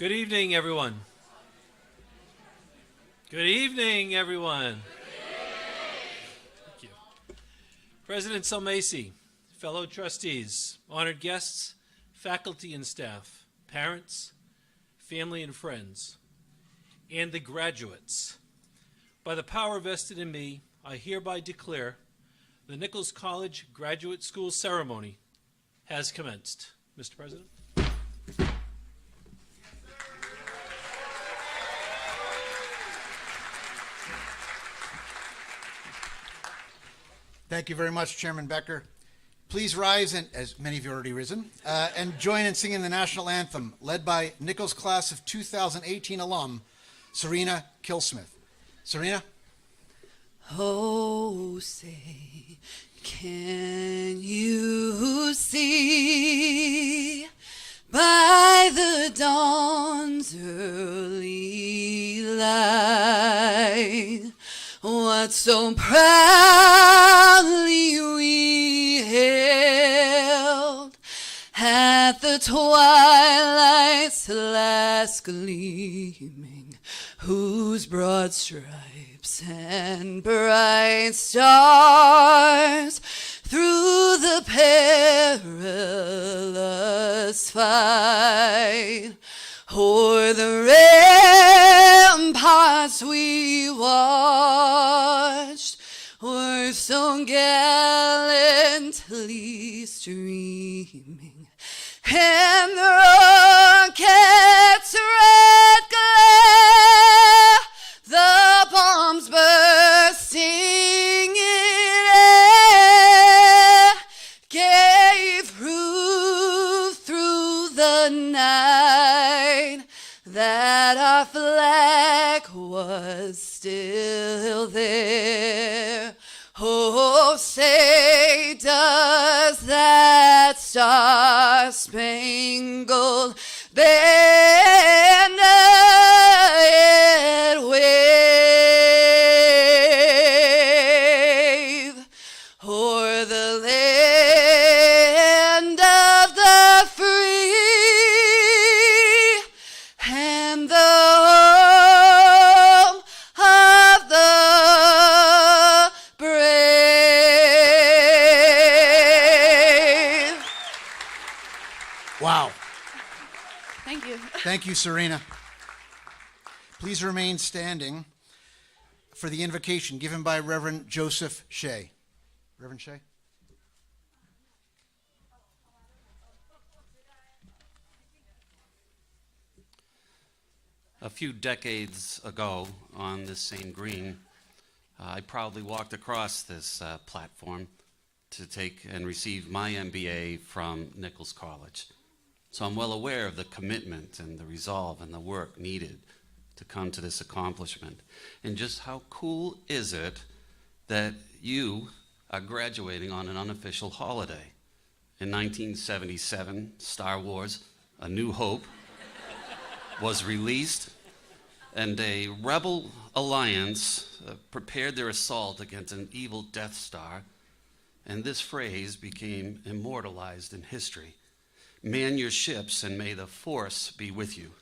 Good evening, everyone. Good evening, everyone. Thank you. President Salmacy, fellow trustees, honored guests, faculty and staff, parents, family and friends, and the graduates. By the power vested in me, I hereby declare the Nichols College Graduate School ceremony has commenced. Mr. President. Thank you very much, Chairman Becker. Please rise, and as many of you have already risen, and join in singing the national anthem, led by Nichols class of 2018 alum, Serena Kilsmith. Serena? Oh, say, can you see by the dawn's early light what so proudly we hailed at the twilight's last gleaming, whose broad stripes and bright stars through the perilous fight o'er the ramparts we watched were so gallantly streaming, and the rockets' red glare, the bombs bursting in air, gave proof through the night that our flag was still there. Oh, say, does that star-spangled banner yet wave o'er the land of the free and the home of the brave? Wow. Thank you. Thank you, Serena. Please remain standing for the invocation given by Reverend Joseph Shea. Reverend Shea? A few decades ago on this same green, I proudly walked across this platform to take and receive my MBA from Nichols College. So I'm well aware of the commitment and the resolve and the work needed to come to this accomplishment. And just how cool is it that you are graduating on an unofficial holiday? In 1977, Star Wars: A New Hope was released, and a rebel alliance prepared their assault against an evil Death Star, and this phrase became immortalized in history. Man your ships, and may the force be with you.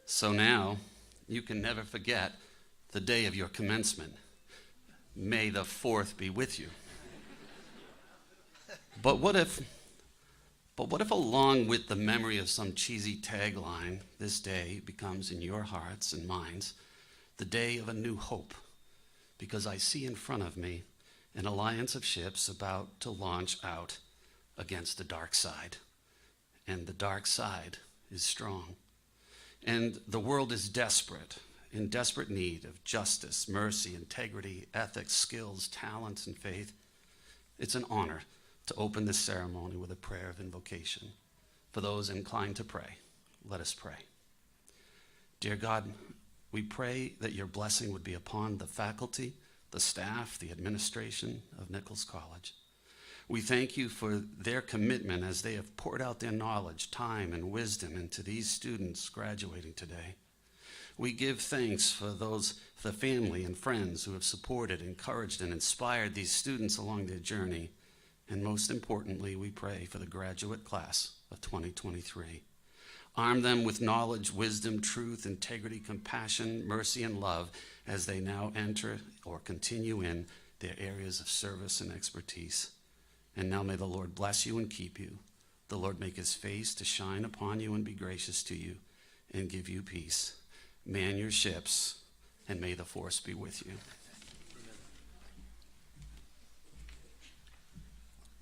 So now, you can never forget the day of your commencement. May the 4th be with you. But what if along with the memory of some cheesy tagline, this day becomes in your hearts and minds the day of a new hope? Because I see in front of me an alliance of ships about to launch out against the dark side. And the dark side is strong. And the world is desperate, in desperate need of justice, mercy, integrity, ethics, skills, talents, and faith. It's an honor to open this ceremony with a prayer of invocation. For those inclined to pray, let us pray. Dear God, we pray that your blessing would be upon the faculty, the staff, the administration of Nichols College. We thank you for their commitment as they have poured out their knowledge, time, and wisdom into these students graduating today. We give thanks for the family and friends who have supported, encouraged, and inspired these students along their journey. And most importantly, we pray for the graduate class of 2023. Arm them with knowledge, wisdom, truth, integrity, compassion, mercy, and love as they now enter or continue in their areas of service and expertise. And now may the Lord bless you and keep you. The Lord make his face to shine upon you and be gracious to you and give you peace. Man your ships, and may the force be with you.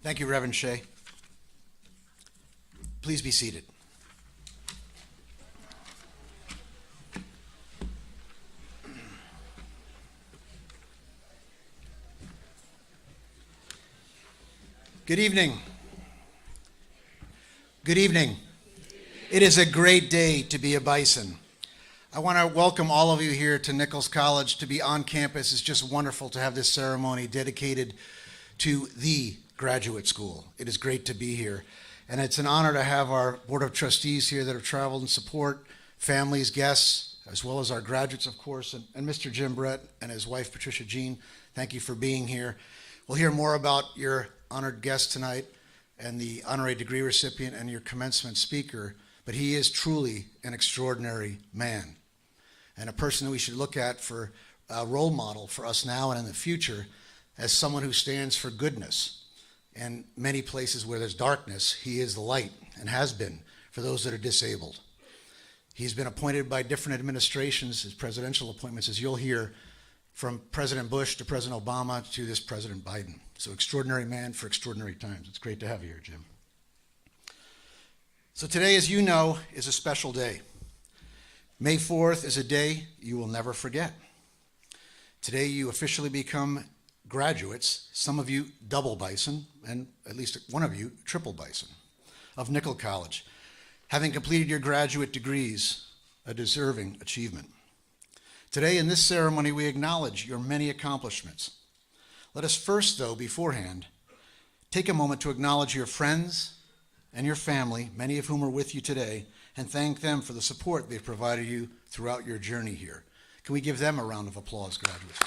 Thank you, Reverend Shea. Please be seated. Good evening. Good evening. It is a great day to be a Bison. I want to welcome all of you here to Nichols College. To be on campus is just wonderful to have this ceremony dedicated to the graduate school. It is great to be here. And it's an honor to have our Board of Trustees here that have traveled in support, families, guests, as well as our graduates, of course, and Mr. Jim Brett and his wife, Patricia Jean. Thank you for being here. We'll hear more about your honored guest tonight and the honorary degree recipient and your commencement speaker, but he is truly an extraordinary man and a person that we should look at for a role model for us now and in the future as someone who stands for goodness. And many places where there's darkness, he is the light and has been for those that are disabled. He's been appointed by different administrations as presidential appointments, as you'll hear, from President Bush to President Obama to this President Biden. So extraordinary man for extraordinary times. It's great to have you here, Jim. So today, as you know, is a special day. May 4th is a day you will never forget. Today you officially become graduates, some of you double Bison, and at least one of you triple Bison, of Nichols College, having completed your graduate degrees, a deserving achievement. Today in this ceremony, we acknowledge your many accomplishments. Let us first, though, beforehand, take a moment to acknowledge your friends and your family, many of whom are with you today, and thank them for the support they've provided you throughout your journey here. Can we give them a round of applause, graduates?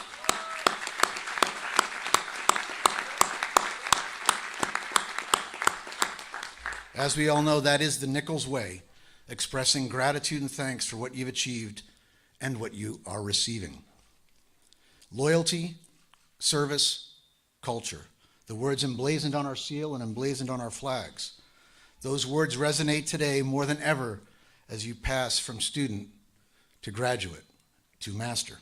As we all know, that is the Nichols way, expressing gratitude and thanks for what you've achieved and what you are receiving. Loyalty, service, culture. The words emblazoned on our seal and emblazoned on our flags. Those words resonate today more than ever as you pass from student to graduate to master.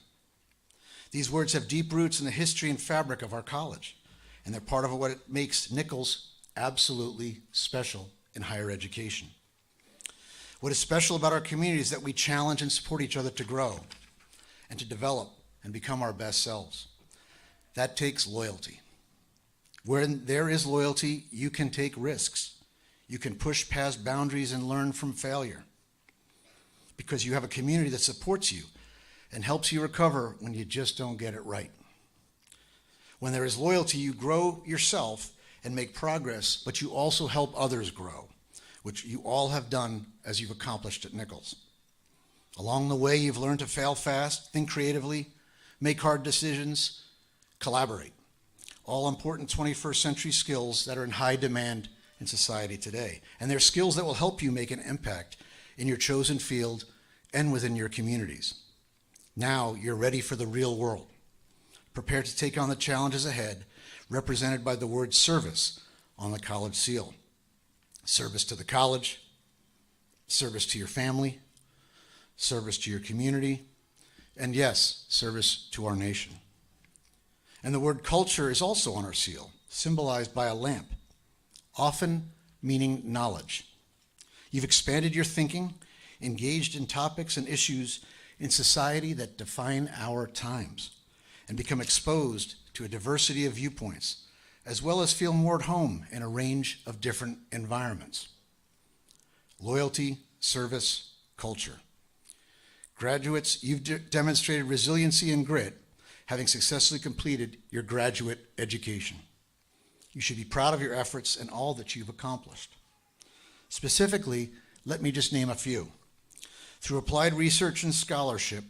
These words have deep roots in the history and fabric of our college, and they're part of what it makes Nichols absolutely special in higher education. What is special about our community is that we challenge and support each other to grow and to develop and become our best selves. That takes loyalty. Where there is loyalty, you can take risks. You can push past boundaries and learn from failure because you have a community that supports you and helps you recover when you just don't get it right. When there is loyalty, you grow yourself and make progress, but you also help others grow, which you all have done as you've accomplished at Nichols. Along the way, you've learned to fail fast, think creatively, make hard decisions, collaborate. All important 21st century skills that are in high demand in society today. And they're skills that will help you make an impact in your chosen field and within your communities. Now you're ready for the real world. Prepare to take on the challenges ahead, represented by the word service on the college seal. Service to the college, service to your family, service to your community, and yes, service to our nation. And the word culture is also on our seal, symbolized by a lamp, often meaning knowledge. You've expanded your thinking, engaged in topics and issues in society that define our times, and become exposed to a diversity of viewpoints, as well as feel more at home in a range of different environments. Loyalty, service, culture. Graduates, you've demonstrated resiliency and grit, having successfully completed your graduate education. You should be proud of your efforts and all that you've accomplished. Specifically, let me just name a few. Through applied research and scholarship,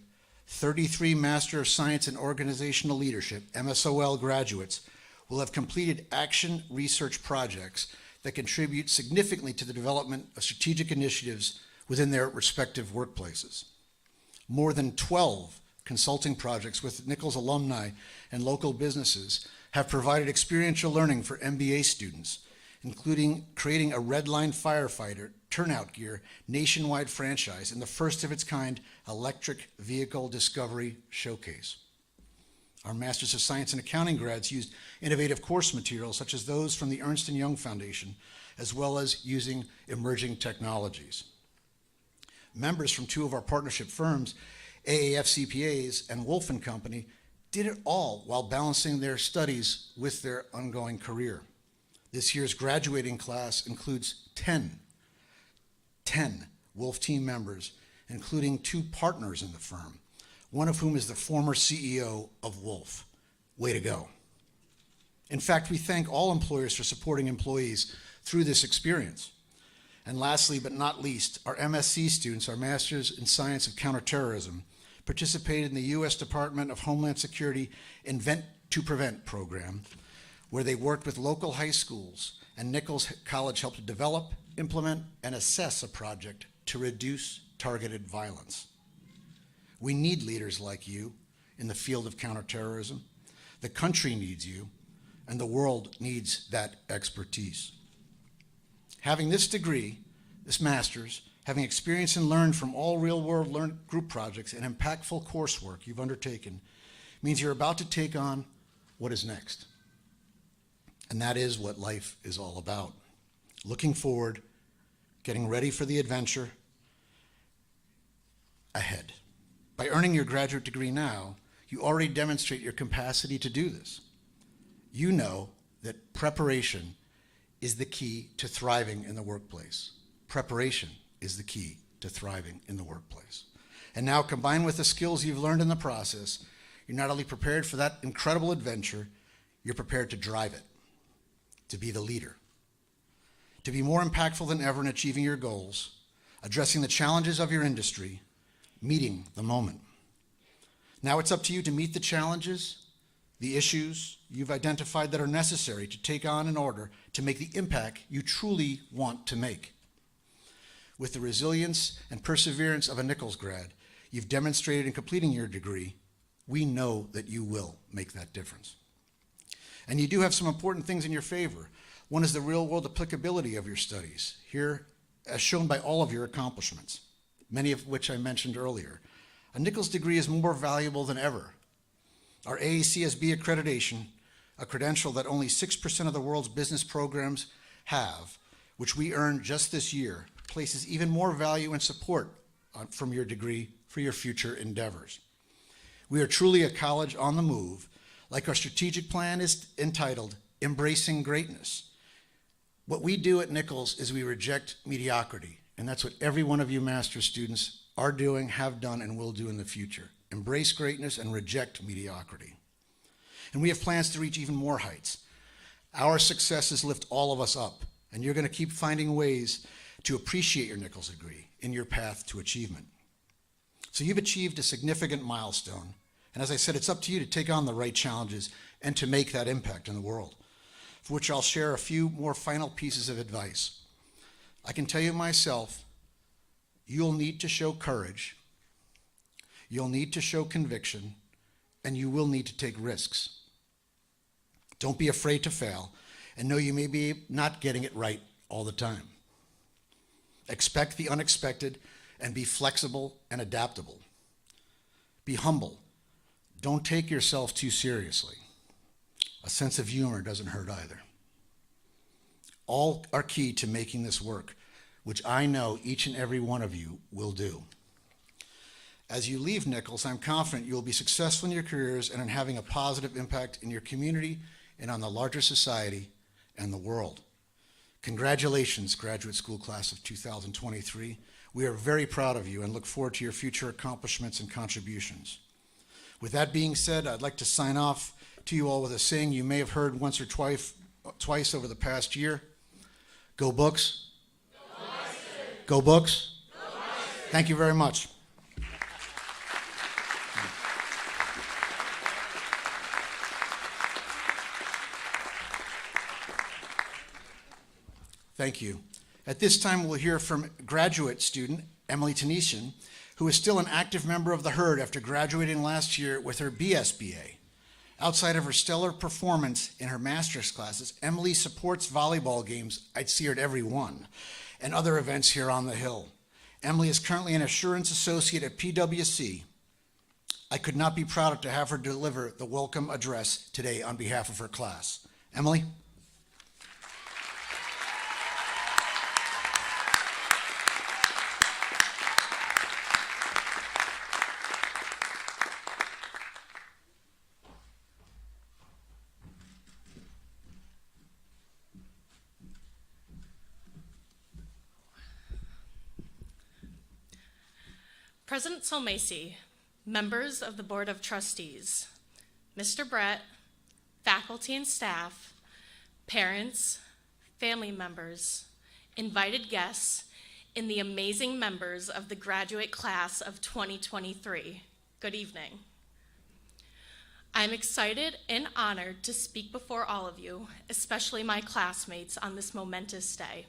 33 Master of Science in Organizational Leadership, MSOL graduates, will have completed action research projects that contribute significantly to the development of strategic initiatives within their respective workplaces. More than 12 consulting projects with Nichols alumni and local businesses have provided experiential learning for MBA students, including creating a Redline firefighter turnout gear nationwide franchise and the first of its kind electric vehicle discovery showcase. Our Masters of Science in Accounting grads used innovative course materials such as those from the Ernst & Young Foundation, as well as using emerging technologies. Members from two of our partnership firms, AAF CPAs and Wolf & Company, did it all while balancing their studies with their ongoing career. This year's graduating class includes 10 Wolf team members, including 2 partners in the firm, one of whom is the former CEO of Wolf. Way to go. In fact, we thank all employers for supporting employees through this experience. And lastly, but not least, our MSc students, our Masters in Science of Counterterrorism, participated in the U.S. Department of Homeland Security Invent to Prevent program, where they worked with local high schools, and Nichols College helped to develop, implement, and assess a project to reduce targeted violence. We need leaders like you in the field of counterterrorism. The country needs you, and the world needs that expertise. Having this degree, this master's, having experienced and learned from all real-world group projects and impactful coursework you've undertaken, means you're about to take on what is next. And that is what life is all about. Looking forward, getting ready for the adventure ahead. By earning your graduate degree now, you already demonstrate your capacity to do this. You know that preparation is the key to thriving in the workplace. Preparation is the key to thriving in the workplace. And now, combined with the skills you've learned in the process, you're not only prepared for that incredible adventure, you're prepared to drive it, to be the leader, to be more impactful than ever in achieving your goals, addressing the challenges of your industry, meeting the moment. Now it's up to you to meet the challenges, the issues you've identified that are necessary to take on in order to make the impact you truly want to make. With the resilience and perseverance of a Nichols grad you've demonstrated in completing your degree, we know that you will make that difference. And you do have some important things in your favor. One is the real-world applicability of your studies, here as shown by all of your accomplishments, many of which I mentioned earlier. A Nichols degree is more valuable than ever. Our AACSB accreditation, a credential that only 6% of the world's business programs have, which we earned just this year, places even more value and support from your degree for your future endeavors. We are truly a college on the move, like our strategic plan is entitled, Embracing Greatness. What we do at Nichols is we reject mediocrity, and that's what every one of you master's students are doing, have done, and will do in the future. Embrace greatness and reject mediocrity. And we have plans to reach even more heights. Our successes lift all of us up, and you're going to keep finding ways to appreciate your Nichols degree in your path to achievement. So you've achieved a significant milestone, and as I said, it's up to you to take on the right challenges and to make that impact in the world, for which I'll share a few more final pieces of advice. I can tell you myself, you'll need to show courage, you'll need to show conviction, and you will need to take risks. Don't be afraid to fail, and know you may be not getting it right all the time. Expect the unexpected and be flexible and adaptable. Be humble. Don't take yourself too seriously. A sense of humor doesn't hurt either. All are key to making this work, which I know each and every one of you will do. As you leave Nichols, I'm confident you will be successful in your careers and in having a positive impact in your community and on the larger society and the world. Congratulations, graduate school class of 2023. We are very proud of you and look forward to your future accomplishments and contributions. With that being said, I'd like to sign off to you all with a saying you may have heard once or twice over the past year. Go Books. Go Books. Thank you very much. Thank you. At this time, we'll hear from graduate student Emily Tanesian, who is still an active member of the herd after graduating last year with her BSBA. Outside of her stellar performance in her master's classes, Emily supports volleyball games, I'd see her at every one, and other events here on the Hill. Emily is currently an assurance associate at PwC. I could not be prouder to have her deliver the welcome address today on behalf of her class. Emily? President Solmacy, members of the Board of Trustees, Mr. Brett, faculty and staff, parents, family members, invited guests, and the amazing members of the graduate class of 2023, good evening. I'm excited and honored to speak before all of you, especially my classmates, on this momentous day.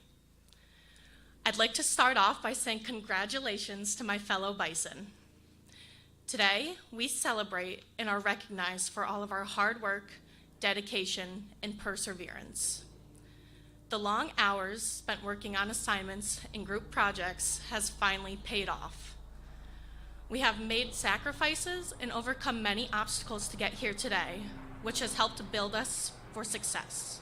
I'd like to start off by saying congratulations to my fellow Bison. Today, we celebrate and are recognized for all of our hard work, dedication, and perseverance. The long hours spent working on assignments and group projects has finally paid off. We have made sacrifices and overcome many obstacles to get here today, which has helped to build us for success.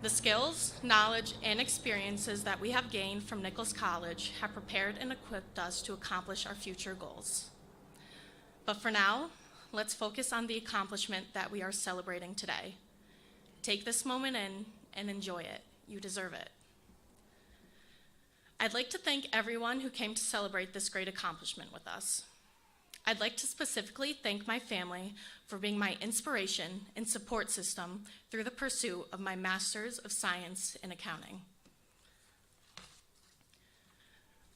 The skills, knowledge, and experiences that we have gained from Nichols College have prepared and equipped us to accomplish our future goals. But for now, let's focus on the accomplishment that we are celebrating today. Take this moment in and enjoy it. You deserve it. I'd like to thank everyone who came to celebrate this great accomplishment with us. I'd like to specifically thank my family for being my inspiration and support system through the pursuit of my Master's of Science in Accounting.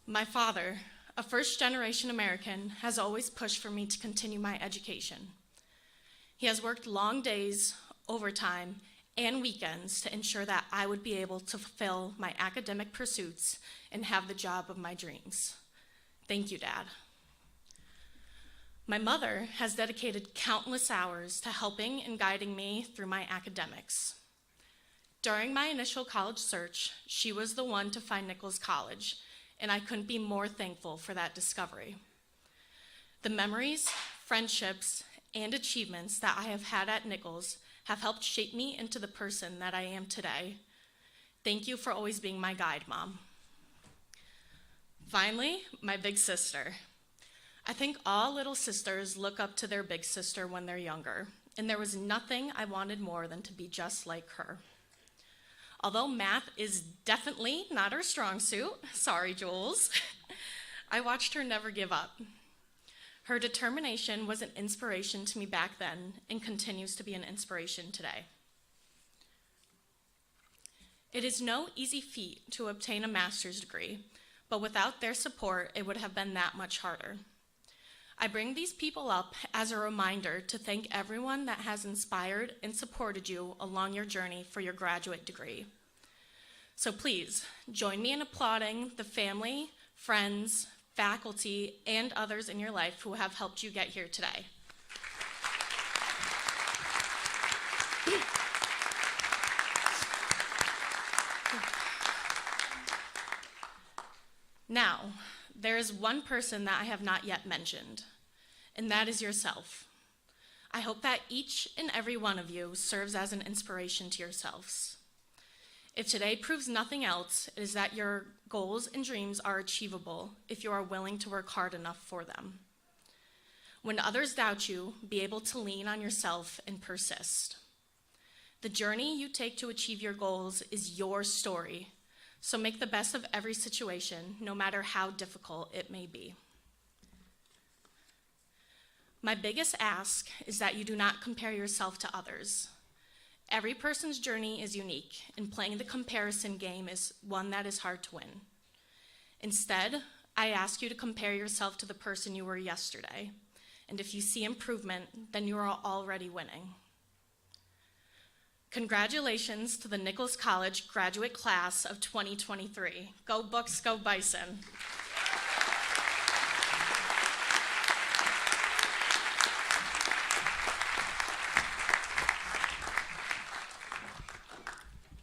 My father, a first-generation American, has always pushed for me to continue my education. He has worked long days, overtime, and weekends to ensure that I would be able to fulfill my academic pursuits and have the job of my dreams. Thank you, Dad. My mother has dedicated countless hours to helping and guiding me through my academics. During my initial college search, she was the one to find Nichols College, and I couldn't be more thankful for that discovery. The memories, friendships, and achievements that I have had at Nichols have helped shape me into the person that I am today. Thank you for always being my guide, Mom. Finally, my big sister. I think all little sisters look up to their big sister when they're younger, and there was nothing I wanted more than to be just like her. Although math is definitely not her strong suit, sorry, Jules, I watched her never give up. Her determination was an inspiration to me back then and continues to be an inspiration today. It is no easy feat to obtain a master's degree, but without their support, it would have been that much harder. I bring these people up as a reminder to thank everyone that has inspired and supported you along your journey for your graduate degree. So please, join me in applauding the family, friends, faculty, and others in your life who have helped you get here today. Now, there is one person that I have not yet mentioned, and that is yourself. I hope that each and every one of you serves as an inspiration to yourselves. If today proves nothing else, it is that your goals and dreams are achievable if you are willing to work hard enough for them. When others doubt you, be able to lean on yourself and persist. The journey you take to achieve your goals is your story, so make the best of every situation, no matter how difficult it may be. My biggest ask is that you do not compare yourself to others. Every person's journey is unique, and playing the comparison game is one that is hard to win. Instead, I ask you to compare yourself to the person you were yesterday, and if you see improvement, then you are already winning. Congratulations to the Nichols College graduate class of 2023. Go Bucks, go Bison.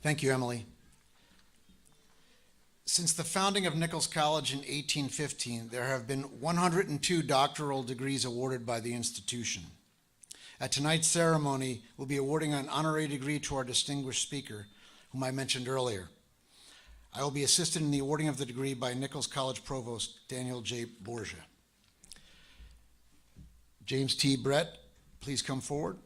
Thank you, Emily. Since the founding of Nichols College in 1815, there have been 102 doctoral degrees awarded by the institution. At tonight's ceremony, we'll be awarding an honorary degree to our distinguished speaker, whom I mentioned earlier. I will be assisted in the awarding of the degree by Nichols College Provost Daniel J. Borgia. James T. Brett, please come forward.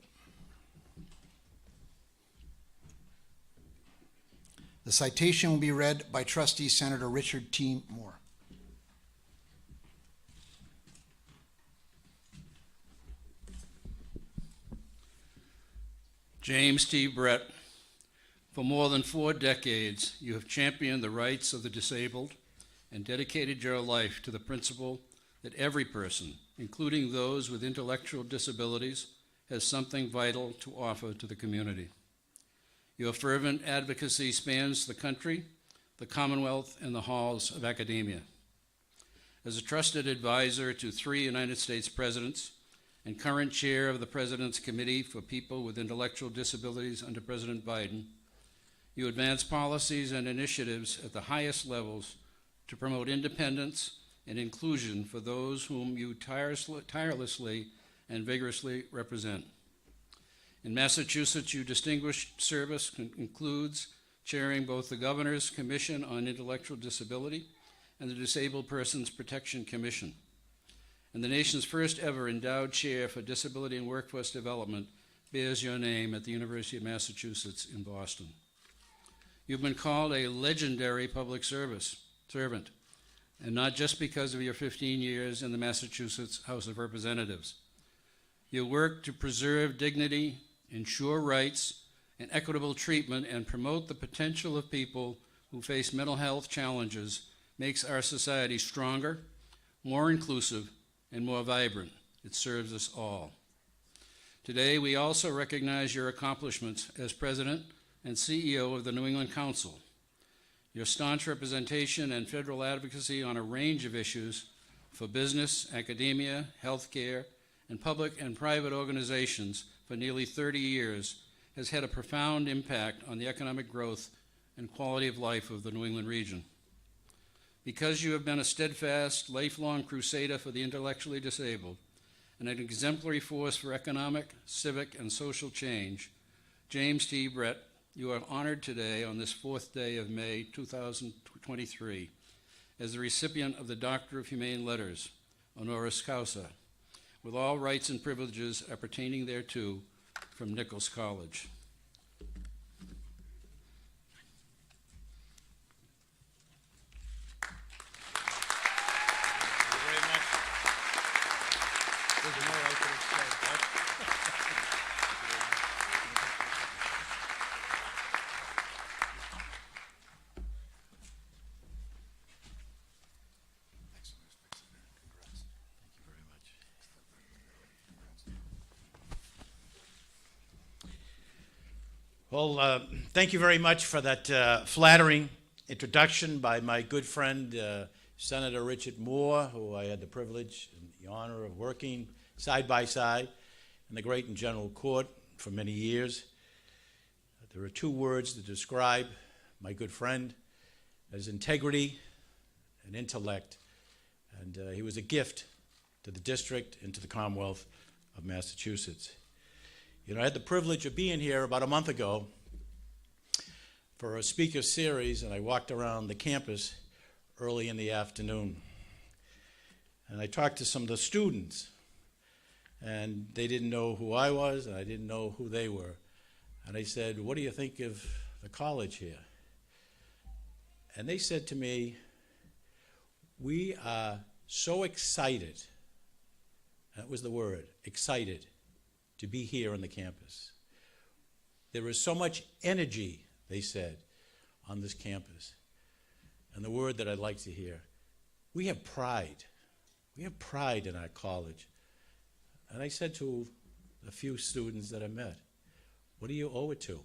The citation will be read by Trustee Senator Richard T. Moore. James T. Brett, for more than 4 decades, you have championed the rights of the disabled and dedicated your life to the principle that every person, including those with intellectual disabilities, has something vital to offer to the community. Your fervent advocacy spans the country, the Commonwealth, and the halls of academia. As a trusted advisor to 3 United States presidents and current chair of the President's Committee for People with Intellectual Disabilities under President Biden, you advance policies and initiatives at the highest levels to promote independence and inclusion for those whom you tirelessly and vigorously represent. In Massachusetts, your distinguished service includes chairing both the Governor's Commission on Intellectual Disability and the Disabled Persons Protection Commission, and the nation's first ever endowed chair for disability and workforce development bears your name at the University of Massachusetts in Boston. You've been called a legendary public servant, and not just because of your 15 years in the Massachusetts House of Representatives. You work to preserve dignity, ensure rights and equitable treatment, and promote the potential of people who face mental health challenges makes our society stronger, more inclusive, and more vibrant. It serves us all. Today, we also recognize your accomplishments as President and CEO of the New England Council. Your staunch representation and federal advocacy on a range of issues for business, academia, healthcare, and public and private organizations for nearly 30 years has had a profound impact on the economic growth and quality of life of the New England region. Because you have been a steadfast, lifelong crusader for the intellectually disabled and an exemplary force for economic, civic, and social change, James T. Brett, you are honored today on this 4th day of May 2023 as the recipient of the Doctor of Humane Letters, honoris causa, with all rights and privileges appertaining thereto from Nichols College. Well, thank you very much for that flattering introduction by my good friend, Senator Richard Moore, who I had the privilege and the honor of working side by side in the Great and General Court for many years. There are 2 words to describe my good friend as integrity and intellect, and he was a gift to the district and to the Commonwealth of Massachusetts. You know, I had the privilege of being here about a month ago for a speaker series, and I walked around the campus early in the afternoon. And I talked to some of the students, and they didn't know who I was, and I didn't know who they were. And I said, "What do you think of the college here?" And they said to me, "We are so excited," that was the word, excited, to be here on the campus. There is so much energy, they said, on this campus. And the word that I'd like to hear, we have pride. We have pride in our college. And I said to a few students that I met, "What do you owe it to?"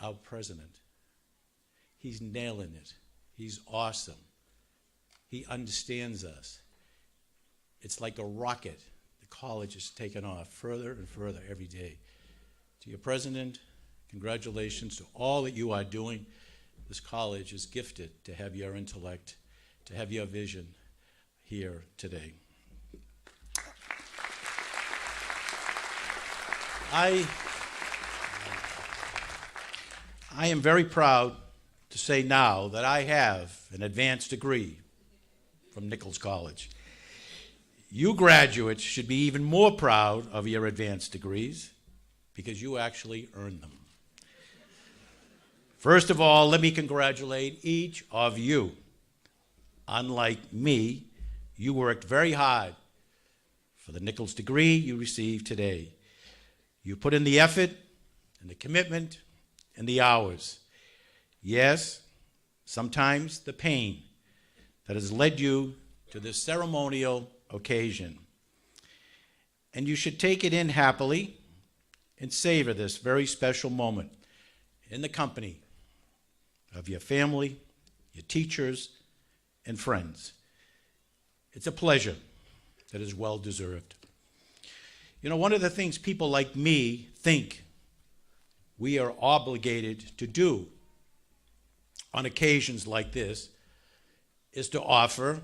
Our president. He's nailing it. He's awesome. He understands us. It's like a rocket. The college is taking off further and further every day. To your president, Congratulations to all that you are doing. This college is gifted to have your intellect, to have your vision here today. I am very proud to say now that I have an advanced degree from Nichols College. You graduates should be even more proud of your advanced degrees because you actually earned them. First of all, let me congratulate each of you. Unlike me, you worked very hard for the Nichols degree you received today. You put in the effort and the commitment and the hours. Yes, sometimes the pain that has led you to this ceremonial occasion. And you should take it in happily and savor this very special moment in the company of your family, your teachers, and friends. It's a pleasure that is well deserved. You know, one of the things people like me think we are obligated to do on occasions like this is to offer